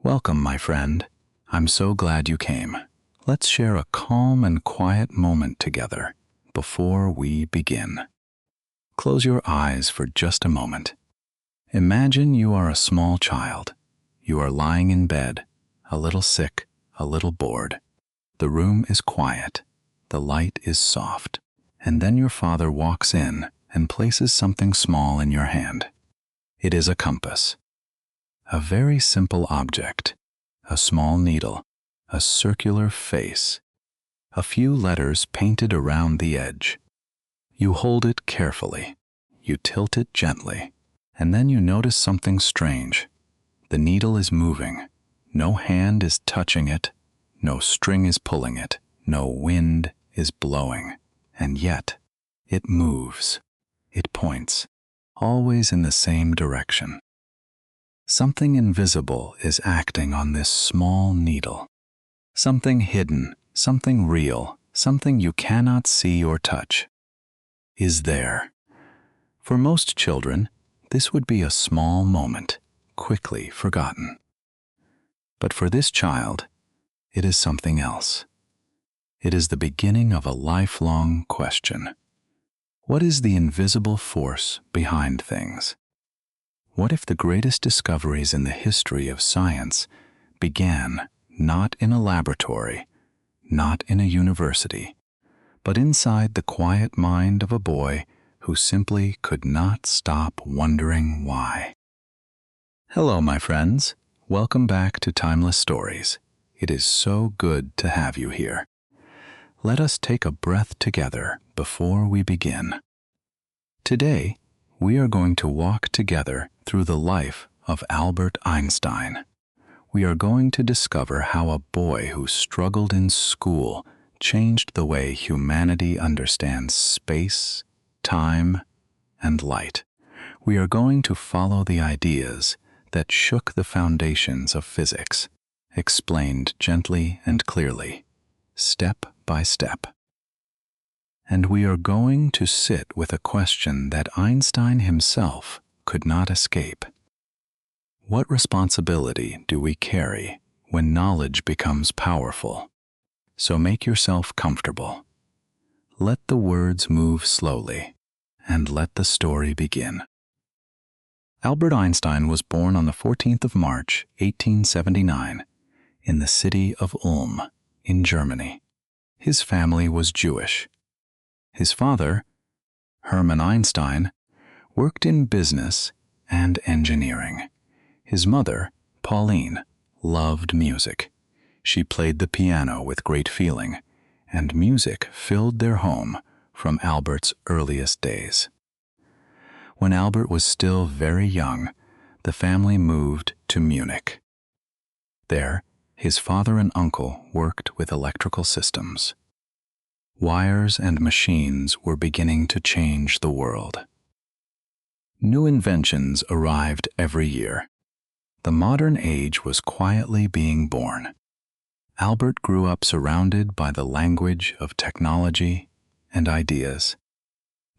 Welcome, my friend. I'm so glad you came. Let's share a calm and quiet moment together before we begin. Close your eyes for just a moment. Imagine you are a small child. You are lying in bed, a little sick, a little bored. The room is quiet. The light is soft. And then your father walks in and places something small in your hand. It is a compass. A very simple object, a small needle, a circular face, a few letters painted around the edge. You hold it carefully, you tilt it gently, and then you notice something strange. The needle is moving. No hand is touching it, no string is pulling it, no wind is blowing, and yet it moves. It points, always in the same direction. Something invisible is acting on this small needle. Something hidden, something real, something you cannot see or touch, is there. For most children, this would be a small moment, quickly forgotten. But for this child, it is something else. It is the beginning of a lifelong question. What is the invisible force behind things? What if the greatest discoveries in the history of science began not in a laboratory, not in a university, but inside the quiet mind of a boy who simply could not stop wondering why? Hello, my friends. Welcome back to Timeless Stories. It is so good to have you here. Let us take a breath together before we begin. Today, we are going to walk together through the life of Albert Einstein. We are going to discover how a boy who struggled in school changed the way humanity understands space, time, and light. We are going to follow the ideas that shook the foundations of physics, explained gently and clearly, step by step. And we are going to sit with a question that Einstein himself could not escape. What responsibility do we carry when knowledge becomes powerful? So make yourself comfortable. Let the words move slowly, and let the story begin. Albert Einstein was born on the 14th of March, 1879, in the city of Ulm, in Germany. His family was Jewish. His father, Hermann Einstein, worked in business and engineering. His mother, Pauline, loved music. She played the piano with great feeling, and music filled their home from Albert's earliest days. When Albert was still very young, the family moved to Munich. There, his father and uncle worked with electrical systems. Wires and machines were beginning to change the world. New inventions arrived every year. The modern age was quietly being born. Albert grew up surrounded by the language of technology and ideas.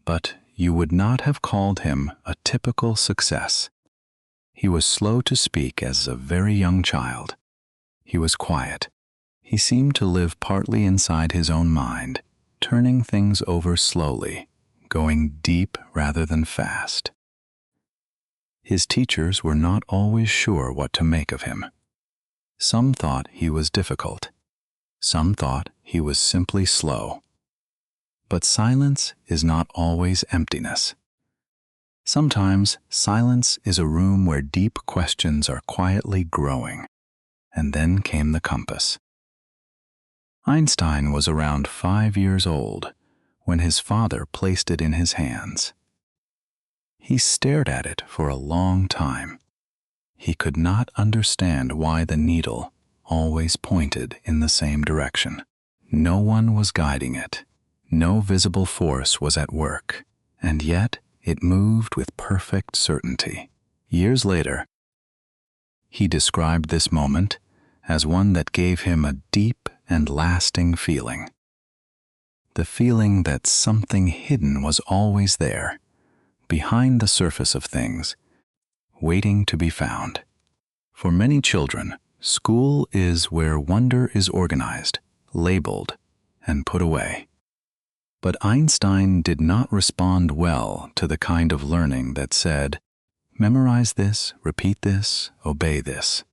But you would not have called him a typical success. He was slow to speak as a very young child. He was quiet. He seemed to live partly inside his own mind, turning things over slowly, going deep rather than fast. His teachers were not always sure what to make of him. Some thought he was difficult. Some thought he was simply slow. But silence is not always emptiness. Sometimes silence is a room where deep questions are quietly growing. And then came the compass. Einstein was around 5 years old when his father placed it in his hands. He stared at it for a long time. He could not understand why the needle always pointed in the same direction. No one was guiding it. No visible force was at work, and yet it moved with perfect certainty. Years later, he described this moment as one that gave him a deep and lasting feeling. The feeling that something hidden was always there, behind the surface of things, waiting to be found. For many children, School is where wonder is organized, labeled, and put away. But Einstein did not respond well to the kind of learning that said, memorize this, repeat this, obey this.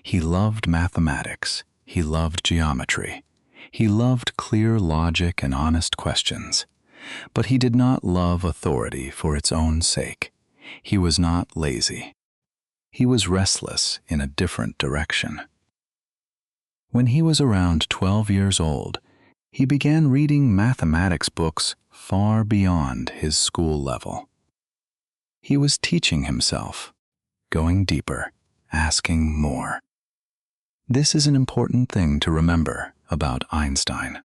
He loved mathematics. He loved geometry. He loved clear logic and honest questions. But he did not love authority for its own sake. He was not lazy. He was restless in a different direction. When he was around 12 years old, he began reading mathematics books far beyond his school level. He was teaching himself, going deeper, asking more. This is an important thing to remember about Einstein.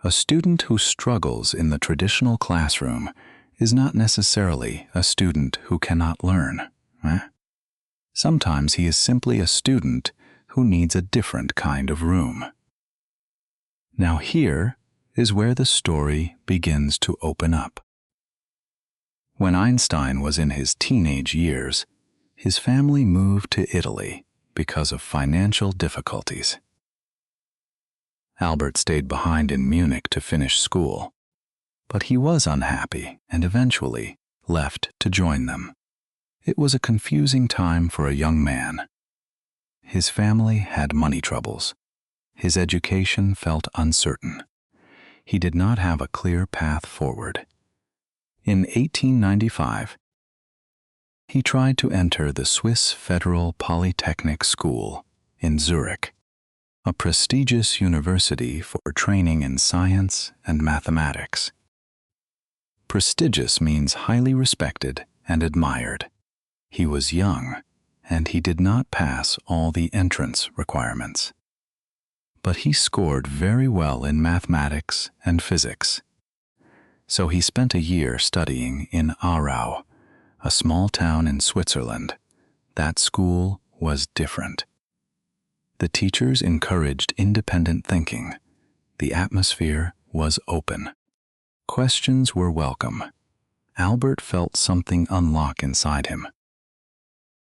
A student who struggles in the traditional classroom is not necessarily a student who cannot learn. Sometimes he is simply a student who needs a different kind of room. Now here is where the story begins to open up. When Einstein was in his teenage years, his family moved to Italy because of financial difficulties. Albert stayed behind in Munich to finish school, but he was unhappy and eventually left to join them. It was a confusing time for a young man. His family had money troubles. His education felt uncertain. He did not have a clear path forward. In 1895, he tried to enter the Swiss Federal Polytechnic School in Zurich, a prestigious university for training in science and mathematics. Prestigious means highly respected and admired. He was young, and he did not pass all the entrance requirements. But he scored very well in mathematics and physics. So he spent a year studying in Aarau, a small town in Switzerland. That school was different. The teachers encouraged independent thinking. The atmosphere was open. Questions were welcome. Albert felt something unlock inside him.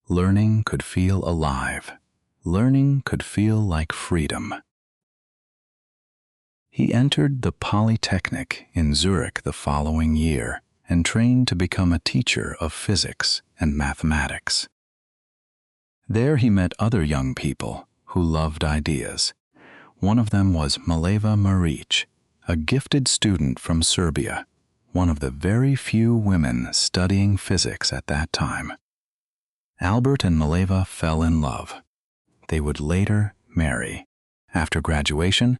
Learning could feel alive. Learning could feel like freedom. He entered the Polytechnic in Zurich the following year and trained to become a teacher of physics and mathematics. There he met other young people who loved ideas. One of them was Mileva Maric, a gifted student from Serbia, one of the very few women studying physics at that time. Albert and Mileva fell in love. They would later marry. After graduation,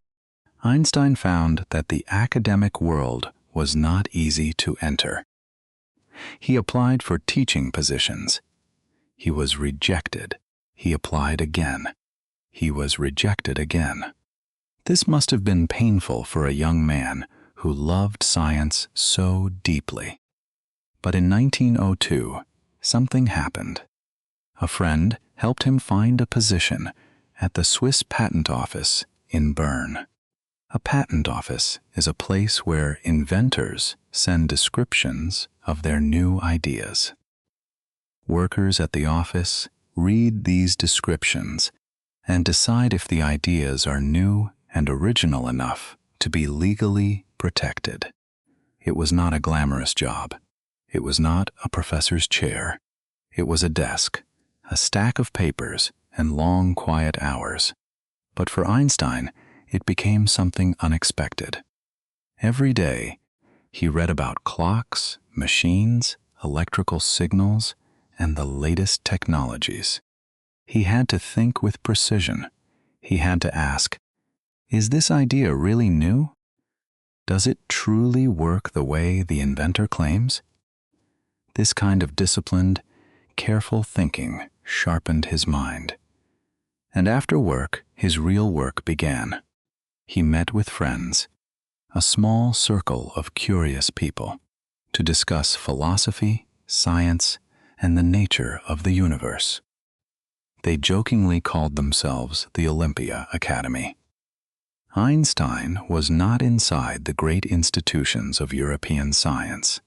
Einstein found that the academic world was not easy to enter. He applied for teaching positions. He was rejected. He applied again. He was rejected again. This must have been painful for a young man who loved science so deeply. But in 1902, something happened. A friend helped him find a position at the Swiss Patent Office in Bern. A patent office is a place where inventors send descriptions of their new ideas. Workers at the office read these descriptions and decide if the ideas are new and original enough to be legally protected. It was not a glamorous job. It was not a professor's chair. It was a desk, a stack of papers, and long, quiet hours. But for Einstein, it became something unexpected. Every day, he read about clocks, machines, electrical signals, and the latest technologies. He had to think with precision. He had to ask, is this idea really new? Does it truly work the way the inventor claims? This kind of disciplined, careful thinking sharpened his mind. And after work, his real work began. He met with friends, a small circle of curious people, to discuss philosophy, science, and the nature of the universe. They jokingly called themselves the Olympia Academy. Einstein was not inside the great institutions of European science,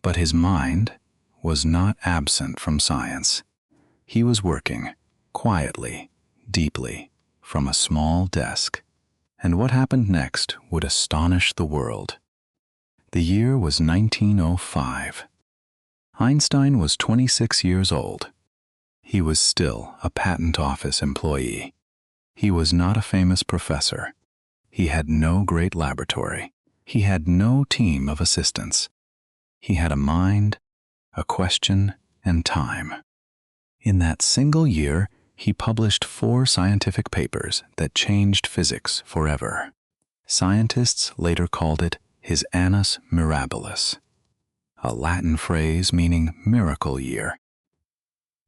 but his mind was not absent from science. He was working, quietly, deeply, from a small desk. And what happened next would astonish the world. The year was 1905. Einstein was 26 years old. He was still a patent office employee. He was not a famous professor. He had no great laboratory. He had no team of assistants. He had a mind, a question, and time. In that single year, he published 4 scientific papers that changed physics forever. Scientists later called it his annus mirabilis, a Latin phrase meaning miracle year.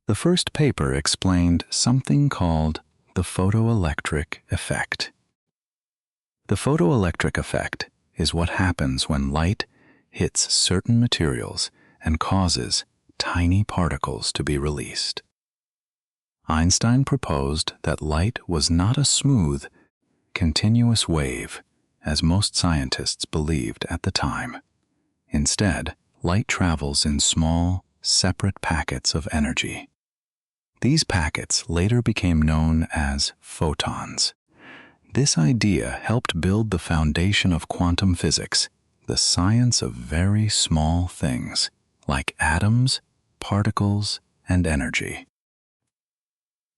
The first paper explained something called the photoelectric effect. The photoelectric effect is what happens when light hits certain materials and causes tiny particles to be released. Einstein proposed that light was not a smooth, continuous wave, as most scientists believed at the time. Instead, light travels in small, separate packets of energy. These packets later became known as photons. This idea helped build the foundation of quantum physics, the science of very small things, like atoms, particles, and energy.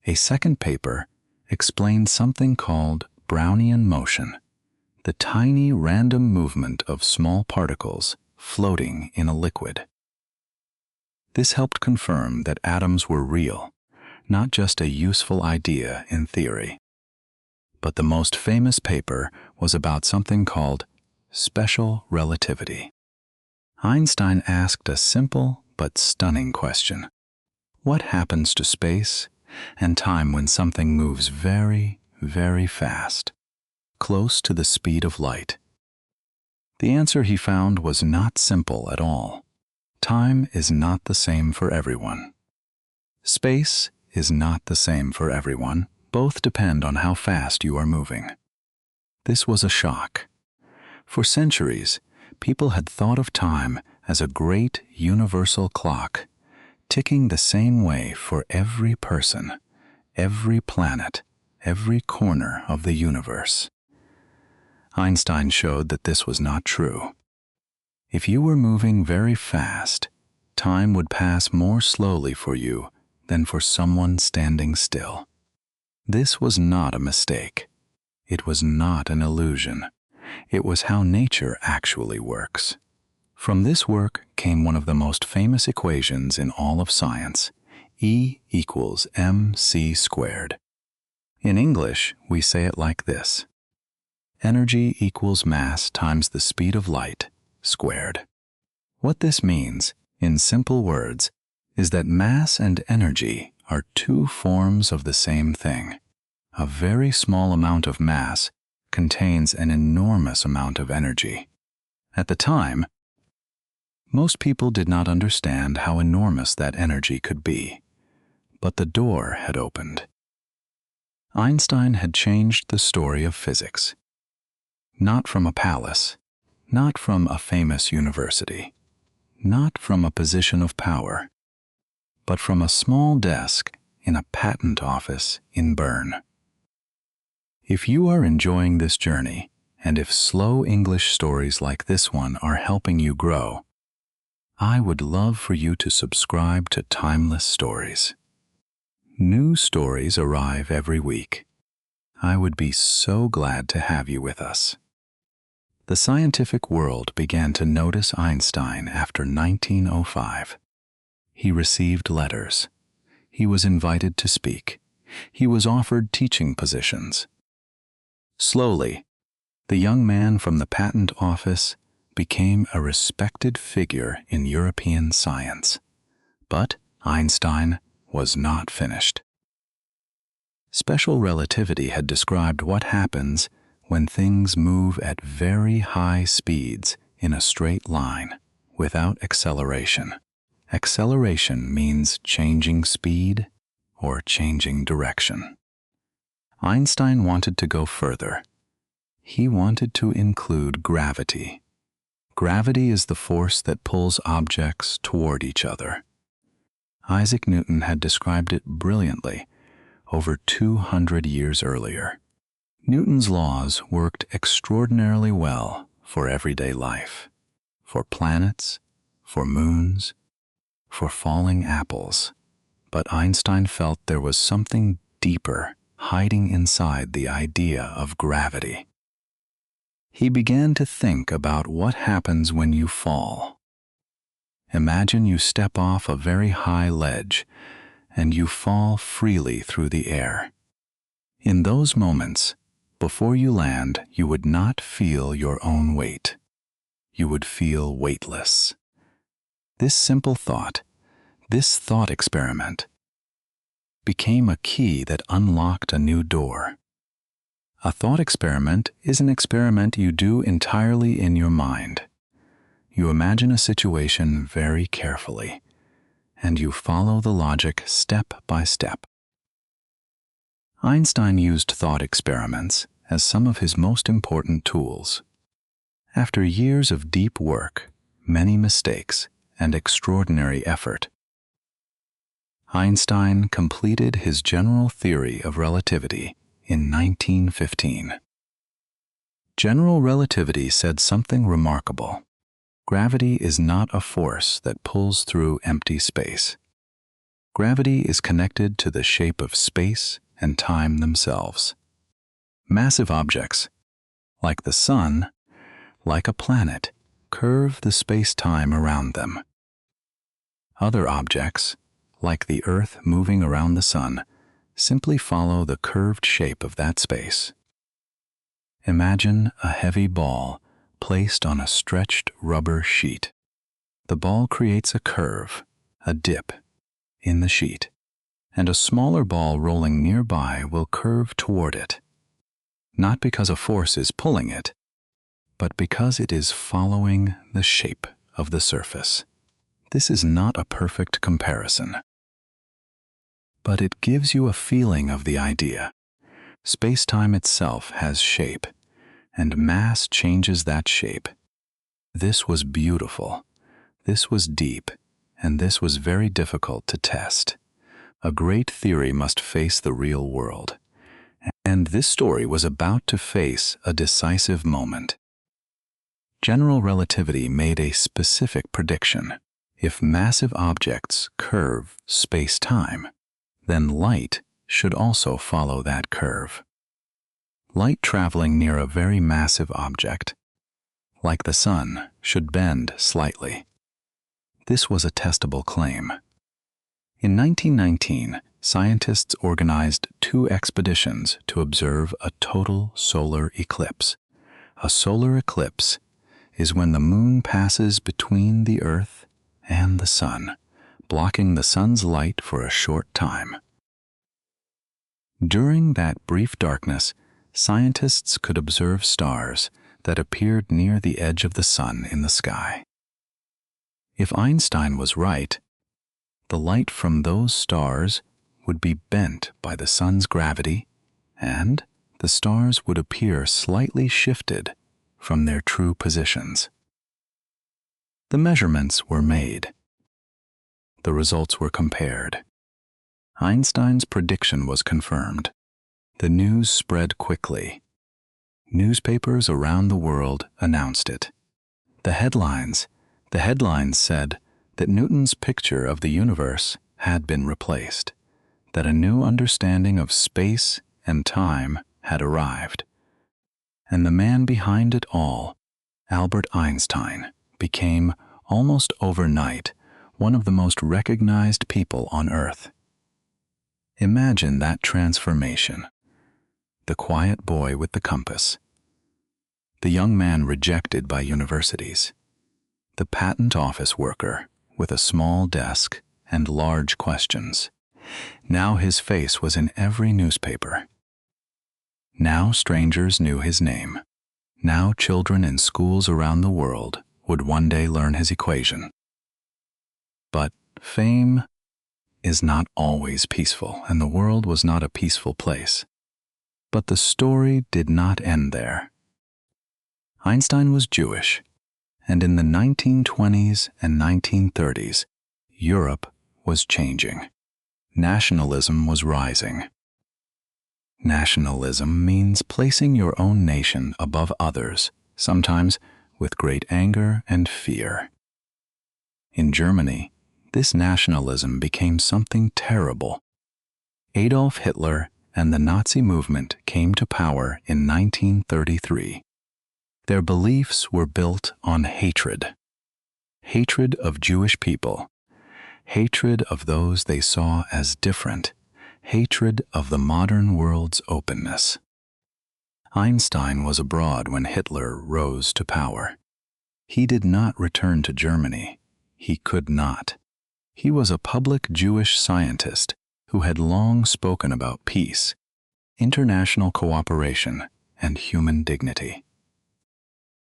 A second paper explained something called Brownian motion, the tiny random movement of small particles floating in a liquid. This helped confirm that atoms were real, not just a useful idea in theory. But the most famous paper was about something called special relativity. Einstein asked a simple but stunning question. What happens to space and time when something moves very, very fast, close to the speed of light? The answer he found was not simple at all. Time is not the same for everyone. Space is not the same for everyone. Both depend on how fast you are moving. This was a shock. For centuries, people had thought of time as a great universal clock, ticking the same way for every person, every planet, every corner of the universe. Einstein showed that this was not true. If you were moving very fast, time would pass more slowly for you than for someone standing still. This was not a mistake. It was not an illusion. It was how nature actually works. From this work came one of the most famous equations in all of science, E equals mc squared. In English, we say it like this: energy equals mass times the speed of light squared. What this means, in simple words, is that mass and energy are 2 forms of the same thing. A very small amount of mass contains an enormous amount of energy. At the time, most people did not understand how enormous that energy could be, but the door had opened. Einstein had changed the story of physics. Not from a palace, not from a famous university, not from a position of power, but from a small desk in a patent office in Bern. If you are enjoying this journey, and if slow English stories like this one are helping you grow, I would love for you to subscribe to Timeless Stories. New stories arrive every week. I would be so glad to have you with us. The scientific world began to notice Einstein after 1905. He received letters. He was invited to speak. He was offered teaching positions. Slowly, the young man from the patent office became a respected figure in European science. But Einstein was not finished. Special relativity had described what happens when things move at very high speeds in a straight line without acceleration. Acceleration means changing speed or changing direction. Einstein wanted to go further. He wanted to include gravity. Gravity is the force that pulls objects toward each other. Isaac Newton had described it brilliantly over 200 years earlier. Newton's laws worked extraordinarily well for everyday life, for planets, for moons, for falling apples. But Einstein felt there was something deeper hiding inside the idea of gravity. He began to think about what happens when you fall. Imagine you step off a very high ledge and you fall freely through the air. In those moments, before you land, you would not feel your own weight. You would feel weightless. This simple thought, this thought experiment, became a key that unlocked a new door. A thought experiment is an experiment you do entirely in your mind. You imagine a situation very carefully, and you follow the logic step by step. Einstein used thought experiments as some of his most important tools. After years of deep work, many mistakes, and extraordinary effort, Einstein completed his general theory of relativity in 1915. General relativity said something remarkable. Gravity is not a force that pulls through empty space. Gravity is connected to the shape of space and time themselves. Massive objects, like the sun, like a planet, curve the space-time around them. Other objects, like the Earth moving around the sun, simply follow the curved shape of that space. Imagine a heavy ball placed on a stretched rubber sheet. The ball creates a curve, a dip, in the sheet, and a smaller ball rolling nearby will curve toward it, not because a force is pulling it, but because it is following the shape of the surface. This is not a perfect comparison, but it gives you a feeling of the idea. Space-time itself has shape, and mass changes that shape. This was beautiful, this was deep, and this was very difficult to test. A great theory must face the real world, and this story was about to face a decisive moment. General relativity made a specific prediction. If massive objects curve space-time, then light should also follow that curve. Light traveling near a very massive object, like the sun, should bend slightly. This was a testable claim. In 1919, scientists organized 2 expeditions to observe a total solar eclipse. A solar eclipse is when the moon passes between the Earth and the sun, blocking the sun's light for a short time. During that brief darkness, scientists could observe stars that appeared near the edge of the sun in the sky. If Einstein was right, the light from those stars would be bent by the sun's gravity, and the stars would appear slightly shifted from their true positions. The measurements were made. The results were compared. Einstein's prediction was confirmed. The news spread quickly. Newspapers around the world announced it. The headlines said that Newton's picture of the universe had been replaced, that a new understanding of space and time had arrived. And the man behind it all, Albert Einstein, became, almost overnight, one of the most recognized people on Earth. Imagine that transformation. The quiet boy with the compass, the young man rejected by universities, the patent office worker with a small desk and large questions. Now his face was in every newspaper. Now strangers knew his name. Now children in schools around the world would one day learn his equation. But fame is not always peaceful, and the world was not a peaceful place. But the story did not end there. Einstein was Jewish, and in the 1920s and 1930s, Europe was changing. Nationalism was rising. Nationalism means placing your own nation above others, sometimes with great anger and fear. In Germany, this nationalism became something terrible. Adolf Hitler and the Nazi movement came to power in 1933. Their beliefs were built on hatred. Hatred of Jewish people, hatred of those they saw as different, hatred of the modern world's openness. Einstein was abroad when Hitler rose to power. He did not return to Germany. He could not. He was a public Jewish scientist who had long spoken about peace, international cooperation, and human dignity.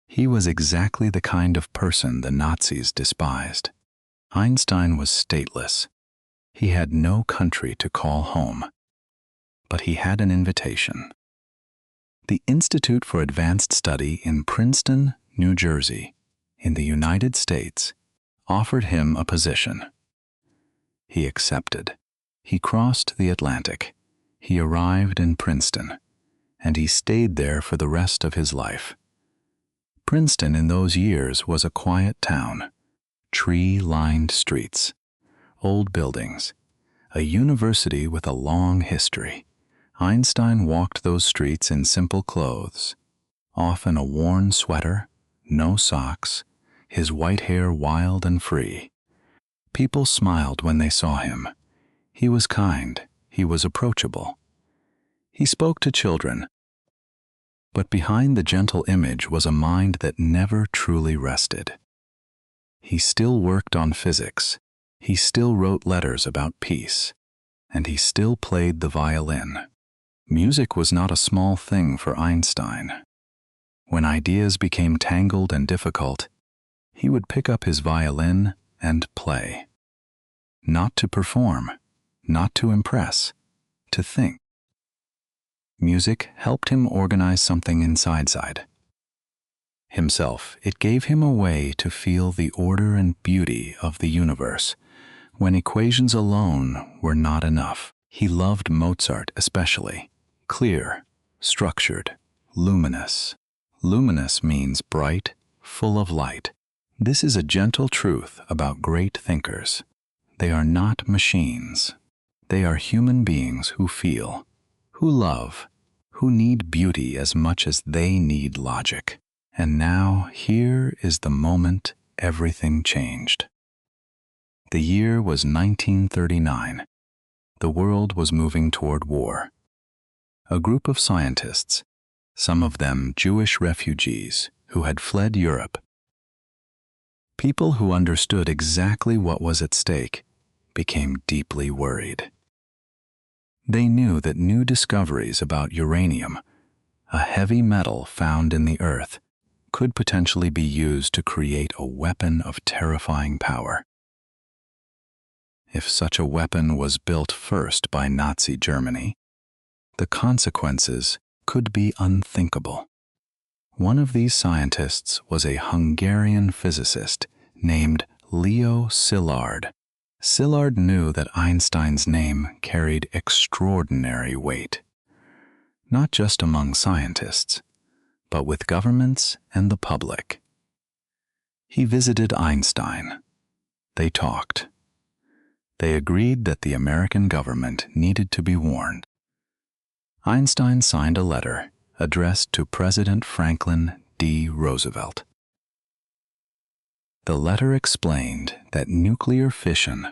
He was exactly the kind of person the Nazis despised. Einstein was stateless. He had no country to call home. But he had an invitation. The Institute for Advanced Study in Princeton, New Jersey, in the United States, offered him a position. He accepted. He crossed the Atlantic. He arrived in Princeton, and he stayed there for the rest of his life. Princeton in those years was a quiet town, tree-lined streets, old buildings, a university with a long history. Einstein walked those streets in simple clothes, often a worn sweater, no socks, his white hair wild and free. People smiled when they saw him. He was kind, he was approachable. He spoke to children. But behind the gentle image was a mind that never truly rested. He still worked on physics, he still wrote letters about peace, and he still played the violin. Music was not a small thing for Einstein. When ideas became tangled and difficult, he would pick up his violin and play. Not to perform, not to impress, to think. Music helped him organize something inside himself. It gave him a way to feel the order and beauty of the universe, when equations alone were not enough. He loved Mozart especially. Clear, structured, luminous. Luminous means bright, full of light. This is a gentle truth about great thinkers. They are not machines. They are human beings who feel, who love, who need beauty as much as they need logic. And now, here is the moment everything changed. The year was 1939. The world was moving toward war. A group of scientists, some of them Jewish refugees who had fled Europe, people who understood exactly what was at stake, became deeply worried. They knew that new discoveries about uranium, a heavy metal found in the earth, could potentially be used to create a weapon of terrifying power. If such a weapon was built first by Nazi Germany, the consequences could be unthinkable. One of these scientists was a Hungarian physicist named Leo Szilard. Szilard knew that Einstein's name carried extraordinary weight, not just among scientists, but with governments and the public. He visited Einstein. They talked. They agreed that the American government needed to be warned. Einstein signed a letter addressed to President Franklin D. Roosevelt. The letter explained that nuclear fission,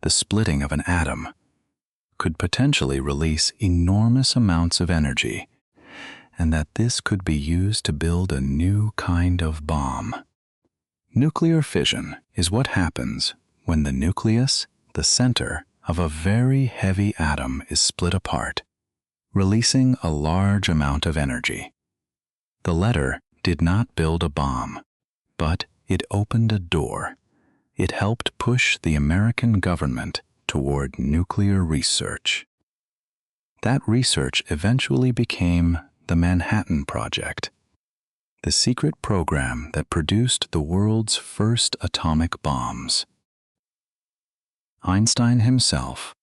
the splitting of an atom, could potentially release enormous amounts of energy, and that this could be used to build a new kind of bomb. Nuclear fission is what happens when the nucleus, the center of a very heavy atom, is split apart, releasing a large amount of energy. The letter did not build a bomb, but it opened a door. It helped push the American government toward nuclear research. That research eventually became the Manhattan Project, the secret program that produced the world's first atomic bombs. Einstein himself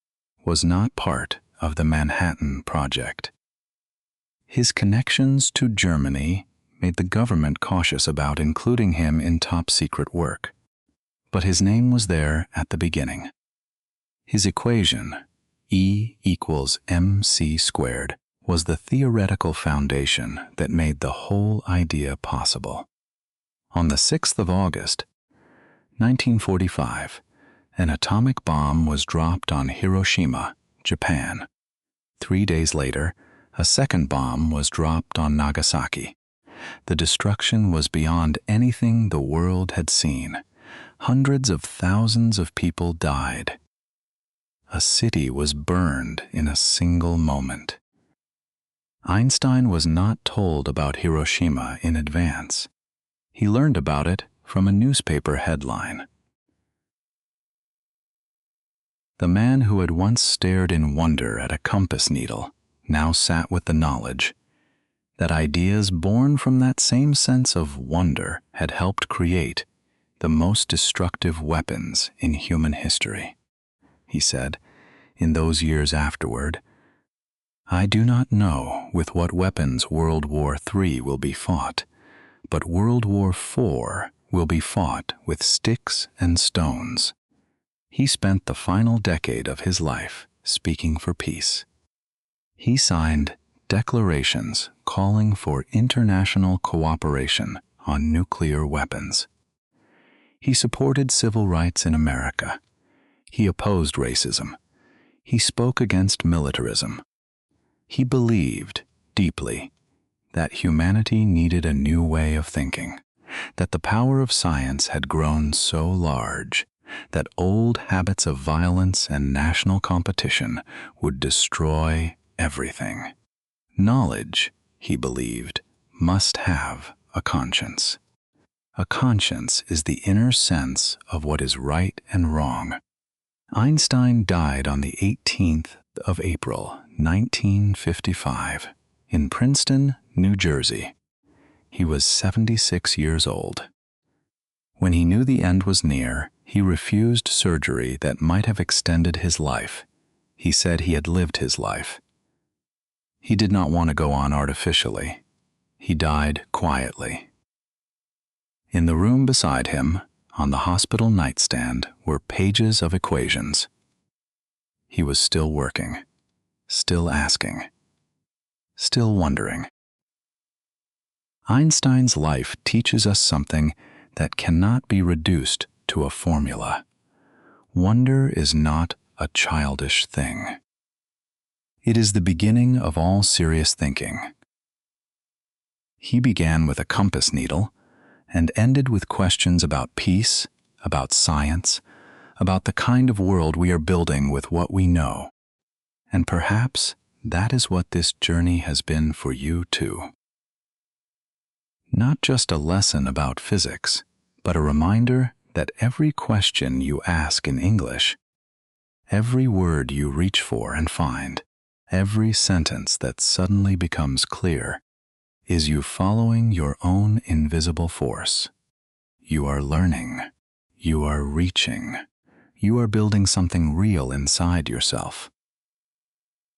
was not part of the Manhattan Project. His connections to Germany made the government cautious about including him in top-secret work, but his name was there at the beginning. His equation, E equals mc squared, was the theoretical foundation that made the whole idea possible. On the 6th of August, 1945, an atomic bomb was dropped on Hiroshima, Japan. 3 days later, a second bomb was dropped on Nagasaki. The destruction was beyond anything the world had seen. Hundreds of thousands of people died. A city was burned in a single moment. Einstein was not told about Hiroshima in advance. He learned about it from a newspaper headline. The man who had once stared in wonder at a compass needle now sat with the knowledge that ideas born from that same sense of wonder had helped create the most destructive weapons in human history. He said, in those years afterward, "I do not know with what weapons World War III will be fought, but World War IV will be fought with sticks and stones." He spent the final decade of his life speaking for peace. He signed declarations calling for international cooperation on nuclear weapons. He supported civil rights in America. He opposed racism. He spoke against militarism. He believed deeply that humanity needed a new way of thinking, that the power of science had grown so large that old habits of violence and national competition would destroy everything. Knowledge, he believed, must have a conscience. A conscience is the inner sense of what is right and wrong. Einstein died on the 18th of April, 1955, in Princeton, New Jersey. He was 76 years old. When he knew the end was near, he refused surgery that might have extended his life. He said he had lived his life. He did not want to go on artificially. He died quietly. In the room beside him, on the hospital nightstand, were pages of equations. He was still working, still asking, still wondering. Einstein's life teaches us something that cannot be reduced to a formula. Wonder is not a childish thing. It is the beginning of all serious thinking. He began with a compass needle and ended with questions about peace, about science, about the kind of world we are building with what we know. And perhaps that is what this journey has been for you too. Not just a lesson about physics, but a reminder that every question you ask in English, every word you reach for and find, every sentence that suddenly becomes clear, is you following your own invisible force. You are learning. You are reaching. You are building something real inside yourself.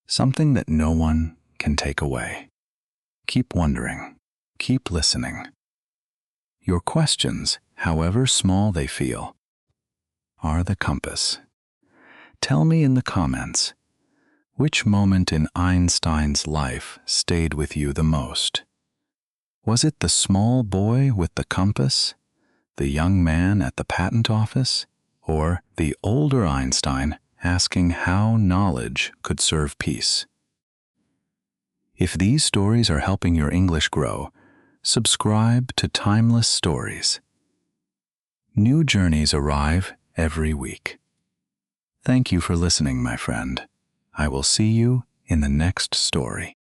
Something that no one can take away. Keep wondering. Keep listening. Your questions, however small they feel, are the compass. Tell me in the comments, which moment in Einstein's life stayed with you the most? Was it the small boy with the compass, the young man at the patent office, or the older Einstein asking how knowledge could serve peace? If these stories are helping your English grow, subscribe to Timeless Stories. New journeys arrive every week. Thank you for listening, my friend. I will see you in the next story.